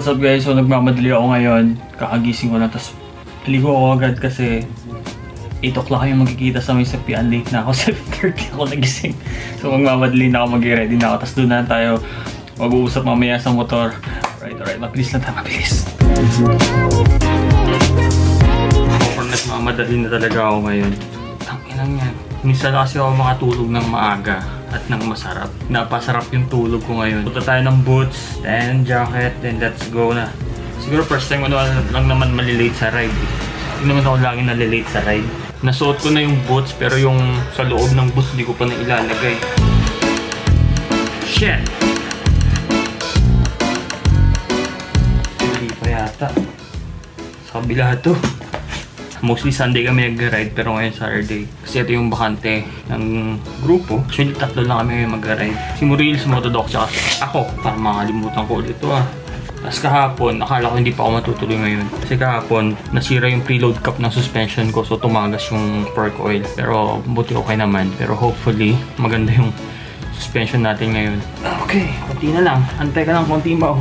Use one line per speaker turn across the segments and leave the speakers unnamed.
What's up guys? So nagmamadali ako ngayon. Kakagising ko na, tapos ligo ako agad kasi 8 o'clock yung magkikita sa may sapian. Late na ako, 7:30 ako nagising. So magmamadali na ako, mag-ready na ako. Tapos doon na tayo mag-uusap mamaya sa motor. Alright, mabilis lang tayo, mabilis. Nagmamadali na talaga ako ngayon. Ang inang yan. Minsan kasi ako makatulog ng maaga at ng masarap. Napasarap yung tulog ko ngayon. Punta tayo ng boots, then jacket, then let's go na. Siguro first time ko lang naman malilate sa ride. Hindi naman ako lagi nalilate sa ride. Nasuot ko na yung boots pero yung sa loob ng boots hindi ko pa na ilalagay. Shit! Hindi pa yata. Sa kabila to. Mostly Sunday kami nag-ride pero ngayon Saturday. Kasi ito yung bakante ng grupo. Actually, 3 lang kami ngayon mag-ride. Si Muriel, si Motodoc, tsaka ako. Para makalimutan ko ulit ito Tapos kahapon, akala ko hindi pa ako matutuloy ngayon. Kasi kahapon, nasira yung preload cap ng suspension ko. So tumagas yung perk oil. Pero buti okay naman. Pero hopefully, maganda yung suspension natin ngayon. Okay, konti na lang. Antay ka lang, konti ba?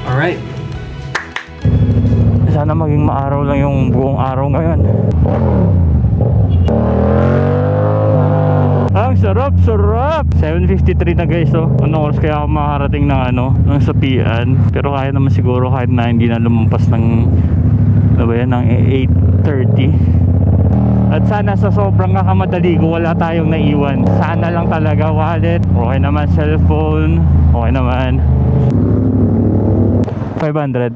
Alright. Sana maging maaraw lang yung buong araw ngayon. Ang sarap! 7:53 na guys, Anong oras kaya ako makarating ng sapian? Pero kaya naman siguro kahit na hindi na lumampas ng 8:30. At sana sa sobrang kakamadali ko wala tayong naiwan. Sana lang talaga wallet. Okay naman cellphone. Okay naman. 500.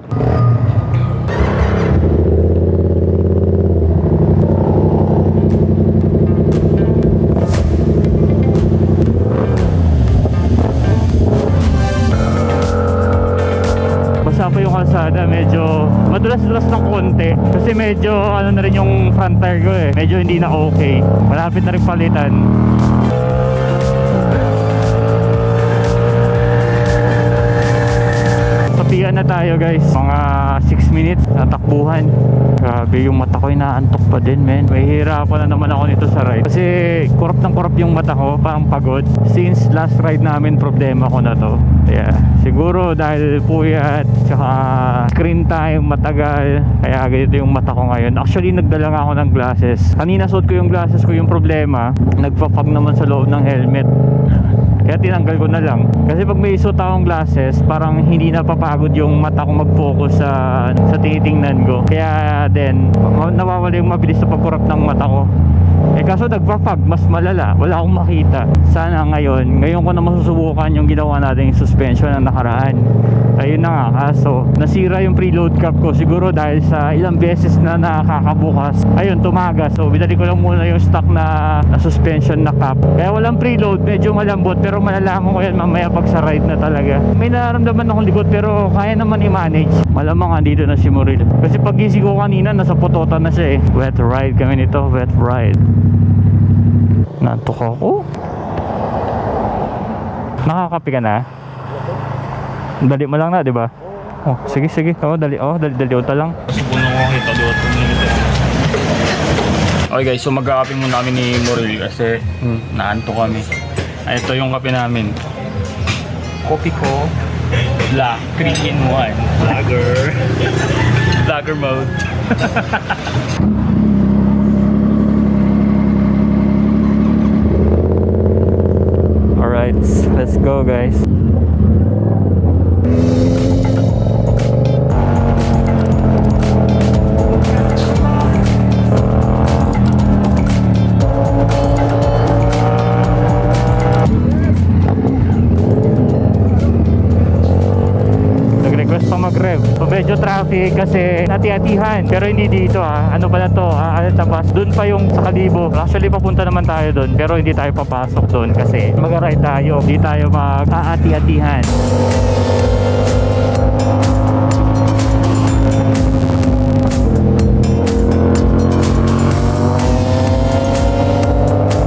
Pa yung kalsada, medyo madulas-dulas ng konti kasi medyo na rin yung front tire ko medyo hindi na okay, malapit na rin palitan. Sapian na tayo guys, mga 6 minutes na takbuhan. Grabe, yung mata ko inaantok pa din men. May hirapan na naman ako nito sa ride kasi kurap yung mata ko, parang pagod. Since last ride namin problema ko na to. Yeah, siguro dahil puyat tsaka screen time matagal, kaya ganito yung mata ko ngayon. Actually nagdala nga ako ng glasses. Kanina suot ko yung glasses ko, yung problema nagpa-fog naman sa loob ng helmet. Kaya tinanggal ko na lang. Kasi pag may suot akong glasses, parang hindi napapagod yung mata ko mag-focus sa tinitingnan ko. Kaya din, nawawala yung mabilis na pagkurap ng mata ko. Kaso nagpa-fog, mas malala. Wala akong makita. Sana ngayon ko na masusubukan yung ginawa natin yung suspension na nakaraan. Ayun na nga, kaso nasira yung preload cap ko. Siguro dahil sa ilang beses na nakakabukas. Ayun, tumagas. So binali ko lang muna yung stock na suspension na cap. Kaya walang preload, medyo malambot. Pero malalaman ko yan mamaya pag sa ride na talaga. May nararamdaman akong likod pero kaya naman i-manage. Malamang andito na si Muril. Kasi pag gising ko kanina, nasa Pototan na siya Wet ride kami nito, wet ride. Nantok ako. Nakakapi ka na? Dali mo lang na, di ba? Oh, sige. Dali uta lang. Subunan ko kita doon. Okay guys, so mag-a-api muna kami ni Muril kasi naantok kami. Ito yung kape namin. Kopi ko. Black 3-in-1. Vlogger mode. Alright, let's go guys. Mag-rev. So medyo traffic kasi hati-hatihan. Pero hindi dito Ano pala to? Altabas. Doon pa yung sa Kalibo. Actually papunta naman tayo doon. Pero hindi tayo papasok doon kasi mag-ride tayo. Hindi tayo mag-hati-hatihan.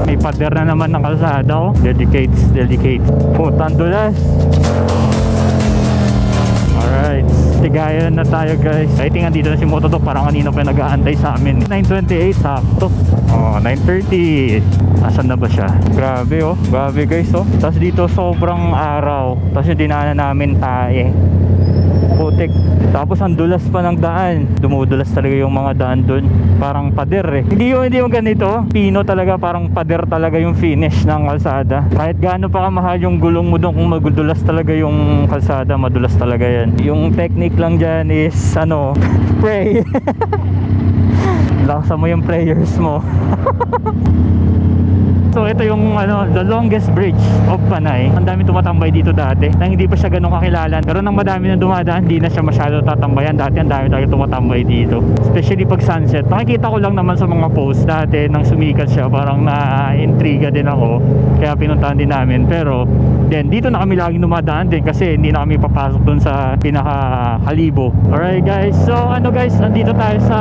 May pader na naman ng kalsada. Delicate. Putang dulas. Alright, tigayan na tayo guys. I think andito na si Motodoc, parang kanina pa nag-aantay sa amin. 9:28, sakto. 9:30. Asan na ba siya? Grabe guys Tapos dito sobrang araw. Tapos yung dinaanan namin tae. putik. Tapos ang dulas pa ng daan. Dumudulas talaga yung mga daan dun. Parang pader eh. Hindi yung ganito. Pino talaga, parang pader talaga yung finish ng kalsada. Kahit gaano pa kamahal yung gulong mo dun, kung magudulas talaga yung kalsada, madulas talaga yan. Yung technique lang dyan is ano, pray. Laksa mo yung prayers mo. So ito yung ano, the longest bridge of Panay. Ang dami tumatambay dito dati nang hindi pa siya ganun kakilala. Pero nang madami na dumadaan, hindi na siya masyado tatambayan. Dati ang dami talaga tumatambay dito, especially pag sunset. Nakikita ko lang naman sa mga posts dati nang sumikat siya. Parang na-intriga din ako, kaya pinuntahan din namin. Pero then dito na kami laging dumadaan din kasi hindi na kami papasok dun sa pinaka-Kalibo. Alright guys, so ano guys, nandito tayo sa,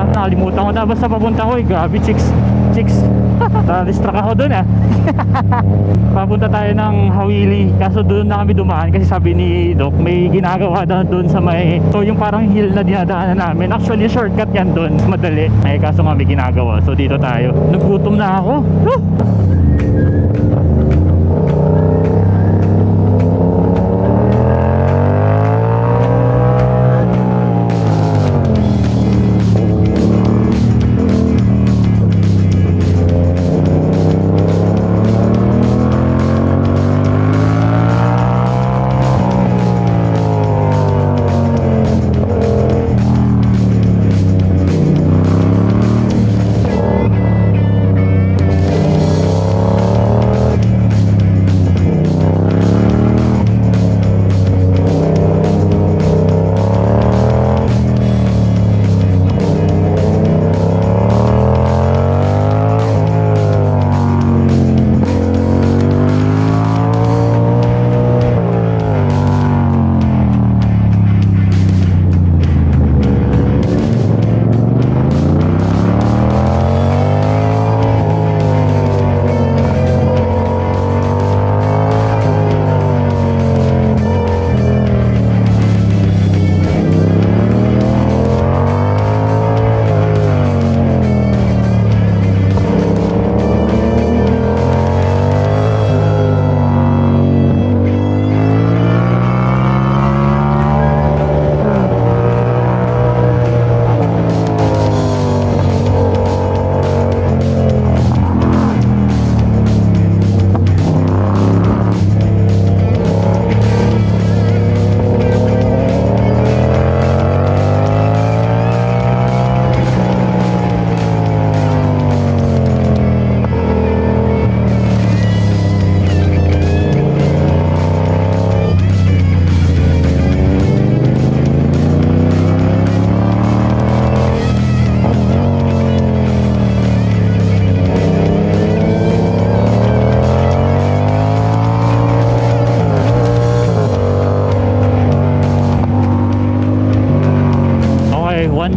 nakalimutan ko na basta papunta ko. Grabe, chicks na-distract ako dun ah. Papunta tayo ng Hawili, kaso doon na kami dumaan kasi sabi ni Doc may ginagawa doon sa may, so yung parang hill na dinadaanan namin. Actually shortcut yan doon, madali ay kaso nga may ginagawa. So dito tayo, nagutom na ako.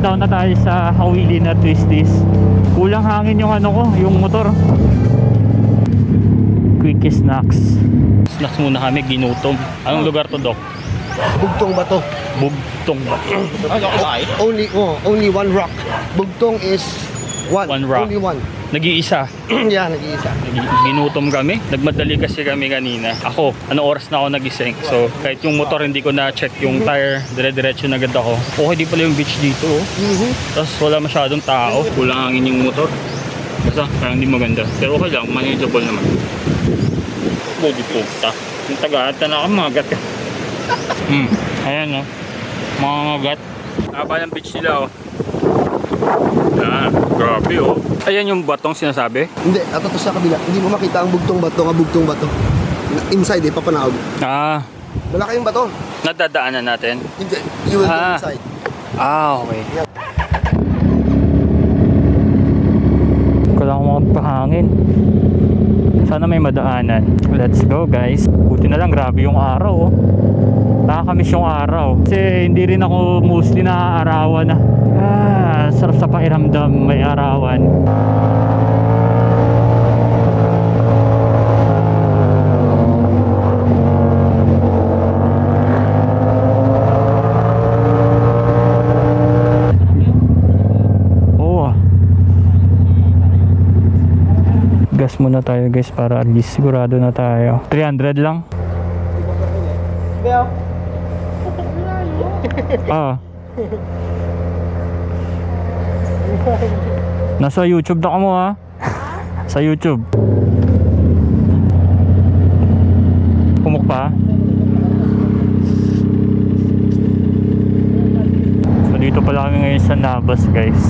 Down na tayo sa Hawili na Twisties. Kulang hangin yung ano ko, yung motor. Quick snacks. Snacks muna kami, ginutom. Anong lugar to, Doc?
Bugtong Bato.
Bugtong Bato.
Only one rock. Bugtong is
One rock.
Only one.
Nag-iisa.
Yeah, nag-iisa.
Ginutom kami. Nagmadali kasi kami kanina. Ako, ano oras na ako nagising. So, kahit yung motor hindi ko na-check yung tire, dire-diretso na agad ako. Okay, di pala yung beach dito. Tapos wala masyadong tao. Kulang hangin yung motor. Basta, parang hindi maganda. Pero okay lang, manageable naman. Body puta. Yung taga-ata na kamagat ka. Ayan o. Mga gat. Haba ng beach nila o. Grabe oh. Ayan yung batong sinasabi?
Hindi, ato to sa kabila. Hindi mo makita ang Bugtong Bato, Bugtong Bato. Inside eh, papanaog. Wala kayong bato.
Nadadaanan natin?
Hindi, you will go inside.
Okay. Kailangan ko magpahangin. Sana may madaanan. Let's go guys. Buti na lang, grabe yung araw oh. Nakakamiss yung araw. Kasi hindi rin ako mostly naaarawan na. Sarap sa pakiramdam may arawan. Gas muna tayo guys para at least sigurado na tayo. 300 lang. Oo. Nasa YouTube na ka mo ha. Sa YouTube. Pumuk pa. So dito pala kami ngayon sa Navas guys.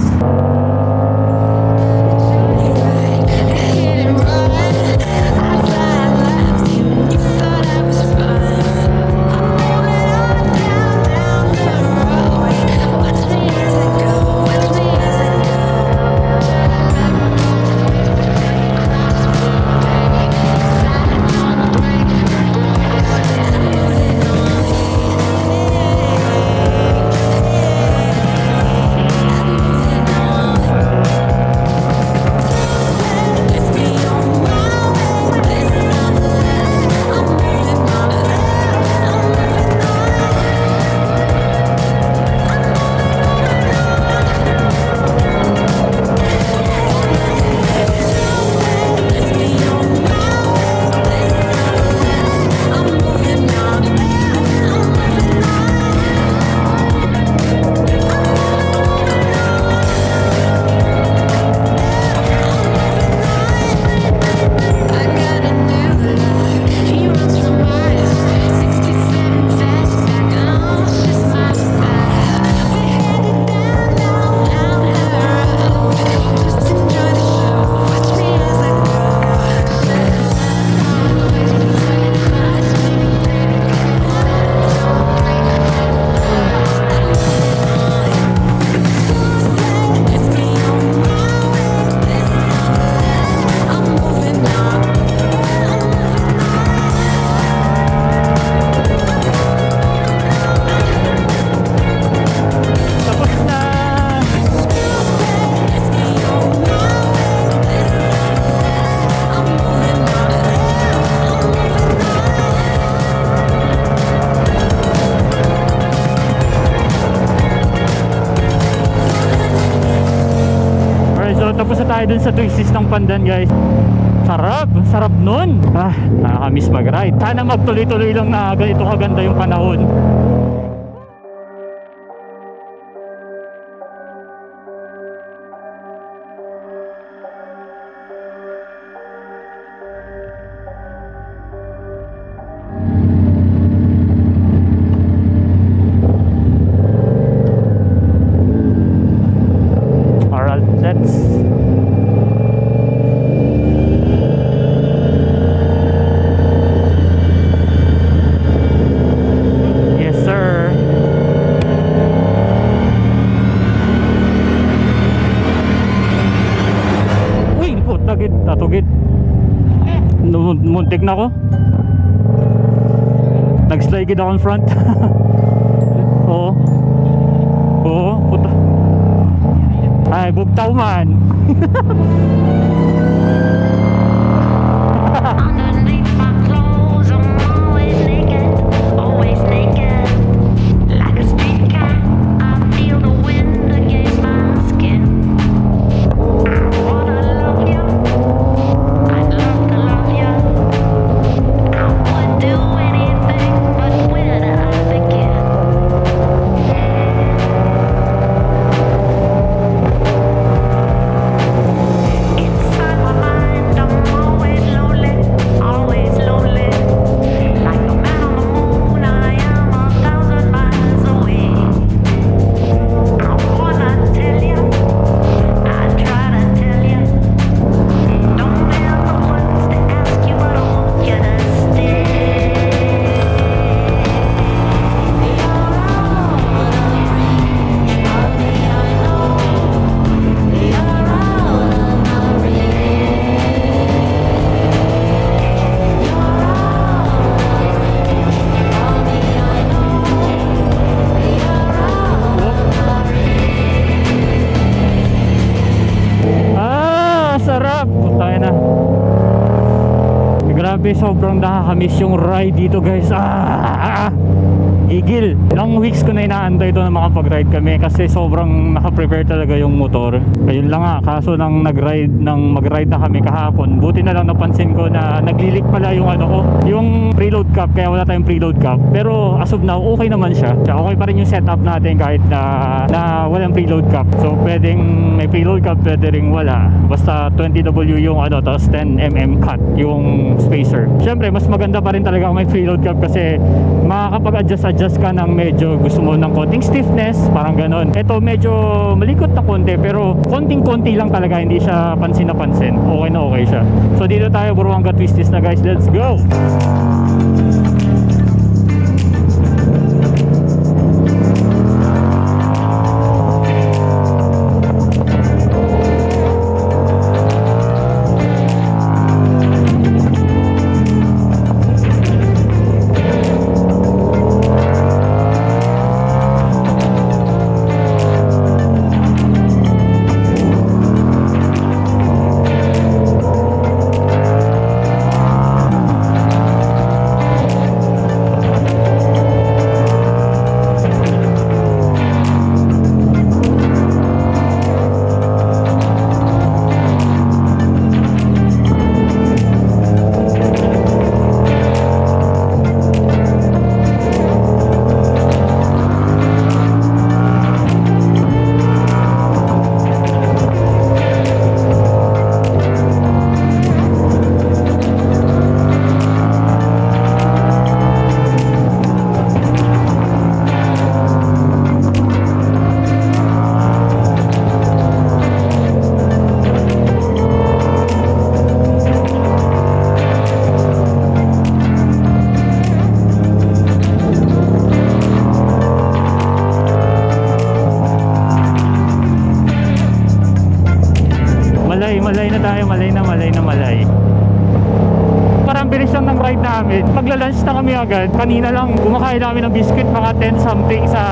Tapos na tayo dun sa Twisties ng Pandan guys. Sarap, sarap nun. Nakakamiss mag-ride. Sana magtuloy-tuloy lang na ganito kaganda yung panahon. Alright, let's tatugid. Muntik na ako. Nag-slide ako in front. Oo. Oo, puta. Ay, bugtaw man.
Underneath my clothes, I'm always naked, like a street cat. I feel the wind against my skin. I wanna love you, I'd love to love you. I would do anything, but where do I begin? Inside my mind, I'm always lonely, like a man on the moon. I am 1,000 miles away. I wanna tell you, I try to tell you. Don't ever want to ask you, but I want you to stay. You're out of reach, honey, I know. You're out of my reach. You're out of reach, honey, I know. You're out of my reach.
Sarap. Putay na. Grabe, sobrang nakakamiss yung ride dito guys. Igil. Ilang weeks ko na inaantay ito na makapag-ride kami kasi sobrang nakaprepare talaga yung motor. Ayun lang nga, kaso nang mag-ride na kami kahapon, buti na lang napansin ko na naglilik pala yung ano ko, yung preload cap, kaya wala tayong preload cap. Pero as of now, okay naman siya. Okay pa rin yung setup natin kahit na walang preload cap. So pwedeng may preload cap, pwede ring wala. Basta 20W yung ano, tapos 10mm cut yung spacer. Siyempre, mas maganda pa rin talaga kung may preload cap kasi makakapag-adjust ka ng medyo gusto mo ng konting stiffness, parang ganon. Ito medyo malikot na konti pero konting-konti lang talaga, hindi siya pansin na pansin. Okay na okay siya. So dito tayo, Buruanga Twisties na guys. Let's go! Malay. Parang bilis lang ng ride namin. Magla-lunch na kami agad. Kanina lang kumakain namin ng biscuit, mga 10 something sa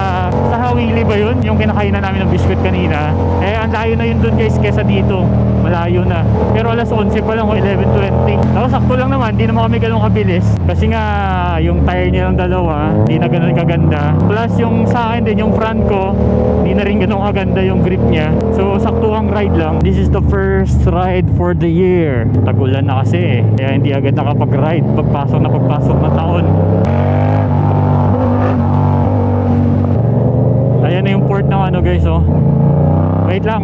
Hawili ba yun? Yung kinakain na namin ng biscuit kanina. Eh, ang layo na yun dun guys kesa dito. Malayo na. Pero alas 11 pa lang o 11:20. Tapos sakto lang naman, di naman kami ganun kabilis. Kasi nga, yung tire nilang dalawa, di na ganun kaganda. Plus yung sa akin din, yung front ko, di na rin ganun kaganda yung grip niya. So, saktuhang ride lang. This is the first ride for the year. Tag-ulan na kasi eh. Kaya hindi agad nakapag-ride. Pagpasok na taon. Ayan na yung port ng ano guys oh. Wait lang.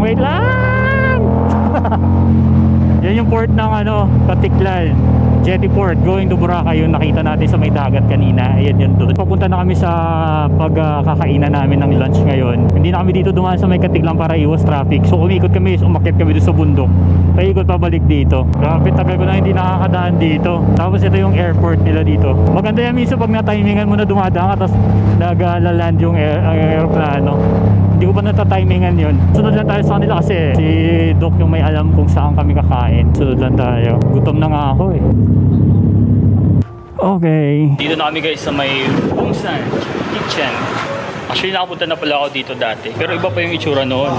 Yan yung port ng ano, Katiklan Jetty Port going to Boracay, yung nakita natin sa may dagat kanina. Ayan yun doon. Papunta na kami sa pagkakainan namin ng lunch ngayon. Hindi na kami dito dumaan sa may Katiklan para iwas traffic. So umikot kami, umakyat kami doon sa bundok. Paikot pabalik dito. Grabe, tagal ko na hindi nakakadaan dito. Tapos ito yung airport nila dito. Maganda yan minsan pag na-timingan mo na dumadaan ka, tapos nag-land yung aeroplano. Hindi ko pa natatimingan yun. Sunod lang tayo sa kanila kasi si Doc yung may alam kung saan kami kakain. Sunod lang tayo. Gutom na nga ako eh. Okay. Dito na kami guys sa may Bungsan Kitchen. Actually nakapunta na pala ako dito dati. Pero iba pa yung itsura noon.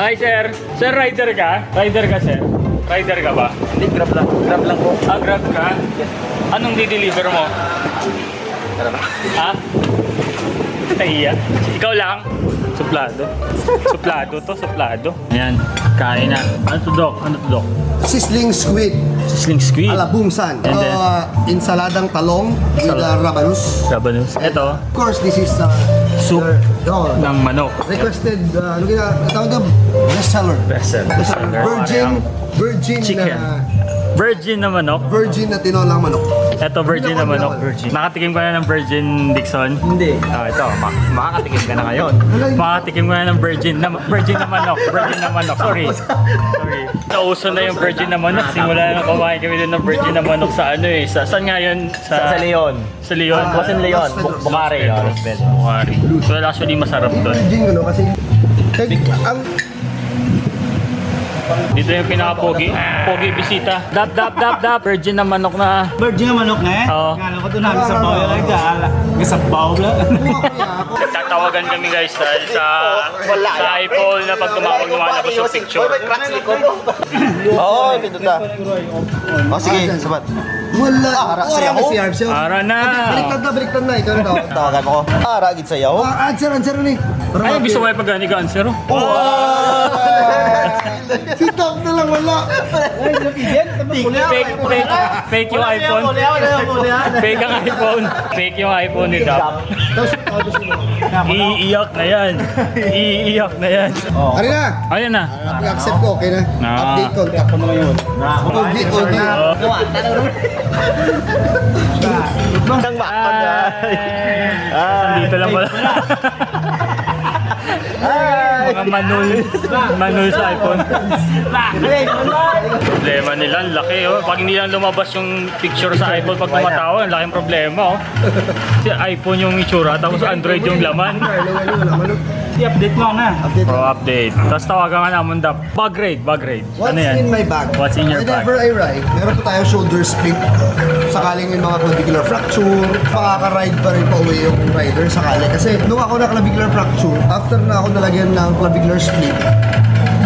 Hi sir! Sir, rider ka? Rider ka sir? Rider ka ba?
Hindi, grab lang. Grab lang po.
Ah, grab ka?
Yes.
Anong di-deliver mo? Ha? Tahiya? Ikaw lang? Suplado. Suplado. Ayan, kain na. Ano to Doc?
Sizzling squid.
Sizzling squid.
Ala Bungsan.
And then,
insaladang talong with rabanus.
Rabanus. Ito,
Of course, this is
soup ng manok.
requested, ano kaya, tawag na, bestseller. Virgin
Chicken. Virgin na manok.
Virgin na tinolang manok.
Ito, virgin na manok. Nakatikim ka na ng virgin, Dixon?
Hindi.
Ito, makakatikim ka na ngayon. Makakatikim ka na ng virgin na manok. Virgin na manok. Sorry. Nauso na yung virgin na manok. Simula na kumain kami din ng virgin na manok sa ano eh. Saan nga yun?
Sa Leon.
Sa Leon?
Wasn't Leon. Bukari.
Bukari. So actually masarap doon.
Virgin, ano, kasi, ang,
Dito yung pinaka-pogi. Pogi bisita. Dap, dap, dap, dap. Virgin na manok na.
Virgin na manok na eh.
Oo.
Kala ko doon namin sa baw yung nagkaala. Sa baw lang.
Tatawagan kami guys dahil sa iPhone na pag tumawag lumalabas yung picture.
Oo, pindot na. O sige, sabat.
Wala. Si Arb siya.
Ara na.
Baliktad na. Ikaw na daw.
Tawagan ko. Ara, gid sayaw.
Answer ni.
Ay, bisa ko ay pag-gani ka answer.
Si Tom na lang wala.
Fake yung iPhone. Fake ang iPhone. Fake yung iPhone ni Dap. Iiyak na yan. Iiyak na yan.
Ano na?
Ayun na.
Pag-accept ko, okay na. Update ko. Update.
Dito lang pala. Mga manul sa iPhone. Problema nila, ang laki oh. Pag hindi lang lumabas yung picture sa iPhone pag tumatawa, ang laking problema oh. Kasi iPhone yung itsura, tapos Android yung laman.
I-update mo na.
Pro update. Tapos tawagan nga naman Dap. Bug raid.
What's in my bag?
What's in your bag?
Whenever I ride, meron po tayong shoulder split. Sakaling yung mga clavicular fracture, makaka-ride pa rin pa uwi yung rider sakali. Kasi nung ako na clavicular fracture, after na ako nalagyan ng clavicular split,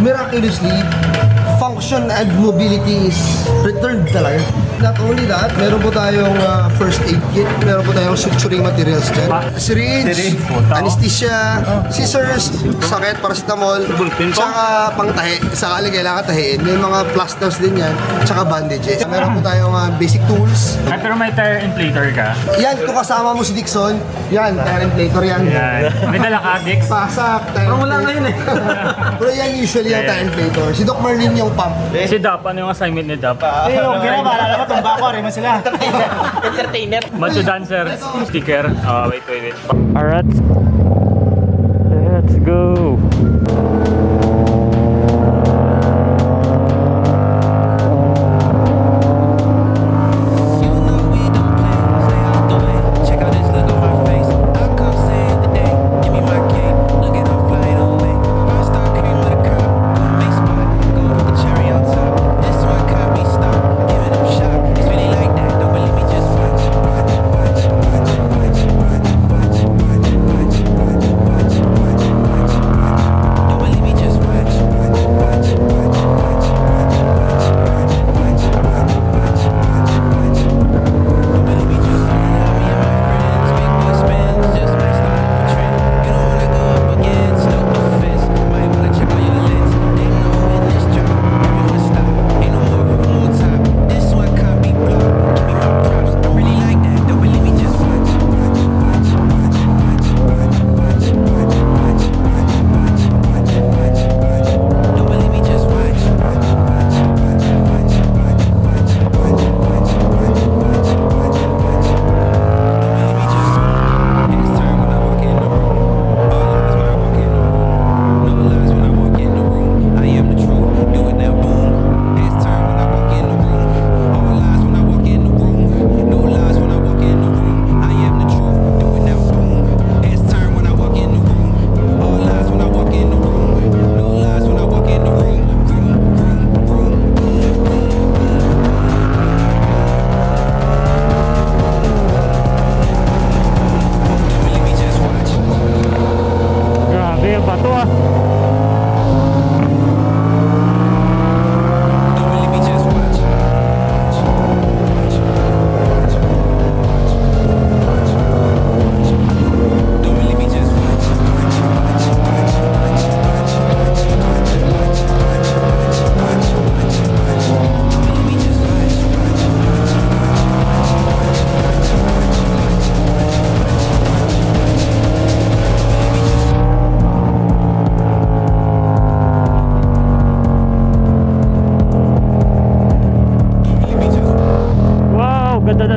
miraculously, function and mobility is returned talaga. Not only that, meron po tayong first aid kit, meron po tayong suturing materials dyan. Syringe, anesthesia, scissors, sakit, paracetamol, tsaka pangtahi. Sakali kailangan tahiin. May mga plasters din yan, tsaka bandages. Meron po tayong basic tools.
Ay, pero may tire inflator ka.
Yan, kung kasama mo si Dixon, yan, tire inflator yan.
Yan. May dala ka, Dix?
Pasak, tire
Wala ngayon eh.
Pero yan usually yung tire inflator. Si Doc Merlin yung pump.
Si Dap, ano yung assignment ni Dap?
Eh, okay na. Maalala ko, tumba ko. Rin mo sila.
Entertainer.
Macho dancer sticker. Wait. Alright. Let's go.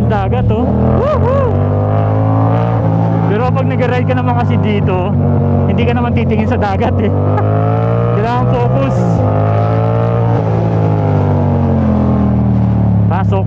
dagat oh. Woohoo! Pero pag nag-ride ka naman kasi dito, hindi ka naman titingin sa dagat eh. Kailangan focus. Pasok.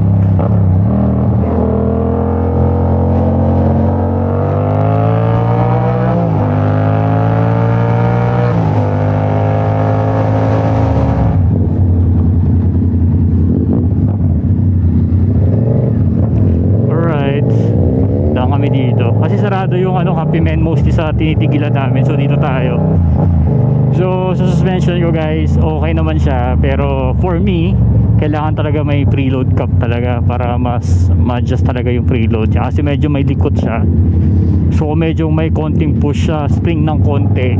sarado yung Kape Men mostly sa tinitigilan namin. So dito tayo. So sa suspension ko guys, okay naman siya. Pero for me, kailangan talaga may preload cup talaga para mas ma-adjust talaga yung preload niya. Kasi medyo may likot siya. So kung medyo may konting push sa spring ng konti,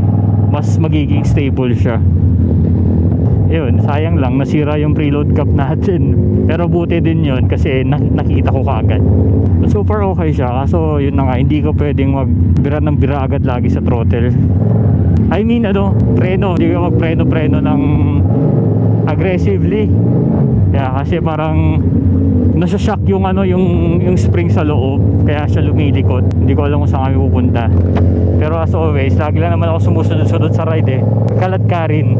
mas magiging stable siya. Yun, sayang lang nasira yung preload cap natin. Pero buti din yun kasi nakita ko kaagad. Super okay siya. Kaso yun na nga, hindi ko pwedeng magbira ng bira agad lagi sa throttle. I mean preno. Hindi ko magpreno-preno ng aggressively. Kaya kasi parang nasa-shock yung yung spring sa loob. Kaya siya lumilikot. Hindi ko alam kung saan kami pupunta. Pero as always, lagi lang naman ako sumusunod-sunod sa ride Kalat ka rin.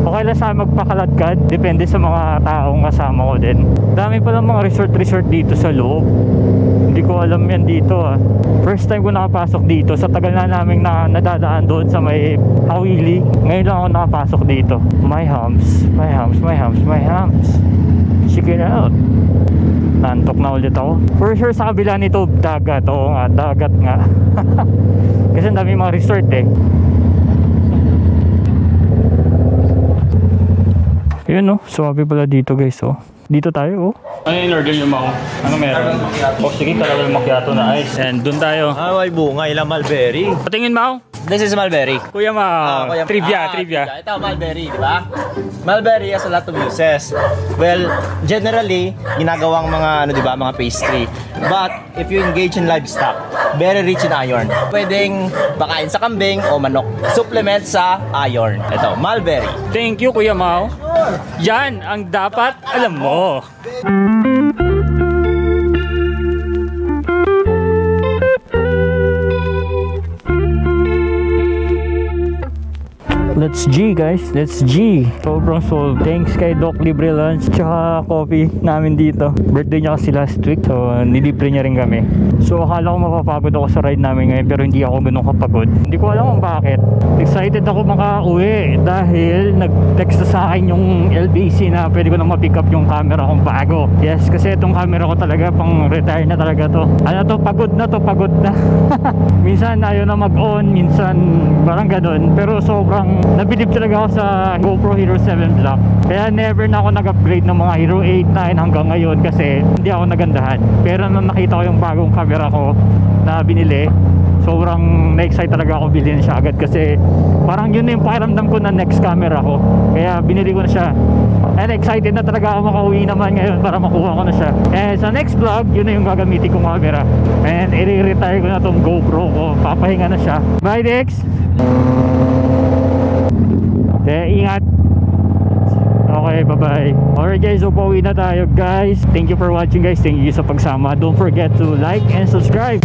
Okay lang sa magpakaladkad, depende sa mga taong kasama ko din. Dami pa lang mga resort dito sa loob. Hindi ko alam yan dito First time ko nakapasok dito. Sa tagal na naming nadadaan doon sa may Hawili. Ngayon lang ako nakapasok dito. My hams. Check it out. Nantok na ulit ako. For sure sa kabila nito dagat. Oo nga, dagat nga. Kasi ang dami mga resort Yun swabe pala dito guys Dito tayo Ano yung order nyo Mau? Ano meron? Sige, caramel macchiato na ice. And dun tayo.
May bunga, ilang mulberry.
Patingin Mau?
This is mulberry.
Kuya Mau, trivia.
Ito, mulberry, di ba? Mulberry has a lot of uses. Well, generally, ginagawang mga, di ba, mga pastry. But, if you engage in livestock, very rich in iron. Pwedeng pakain sa kambing o manok. Supplement sa iron. Ito, mulberry.
Thank you Kuya Mau. Yan ang dapat alam mo. Let's G guys, let's G. Sobrang sold. Thanks kay Doc Libre Lunch tsaka coffee namin dito. Birthday niya kasi last week, so nilibre niya rin kami. So akala ko mapapagod ako sa ride namin ngayon, pero hindi ako ganun kapagod. Hindi ko alam kung bakit. Excited ako makauwi dahil nag-text sa akin yung LBC na pwede ko na ma-pick up yung camera kong bago. Yes, kasi itong camera ko talaga pang retire na talaga to. Pagod na. Minsan ayaw na mag-on, minsan parang ganun. Pero sobrang nabilib talaga ako sa GoPro Hero 7 Black. Kaya never na ako nag-upgrade ng mga Hero 8, 9 hanggang ngayon kasi hindi ako nagandahan. Pero nung nakita ko yung bagong camera ko na binili, sobrang na-excite talaga ako bilhin siya agad kasi parang yun na yung pakiramdam ko na next camera ko. Kaya binili ko na siya. And excited na talaga ako makauwi naman ngayon para makuha ko na siya. And sa next vlog, yun na yung gagamitin kong camera. And i-retire ko na tong GoPro ko. Papahinga na siya. Bye Dex! Ingat. Okay, bye-bye. Alright guys, so pauwi na tayo guys. Thank you for watching guys. Thank you sa pagsama. Don't forget to like and subscribe.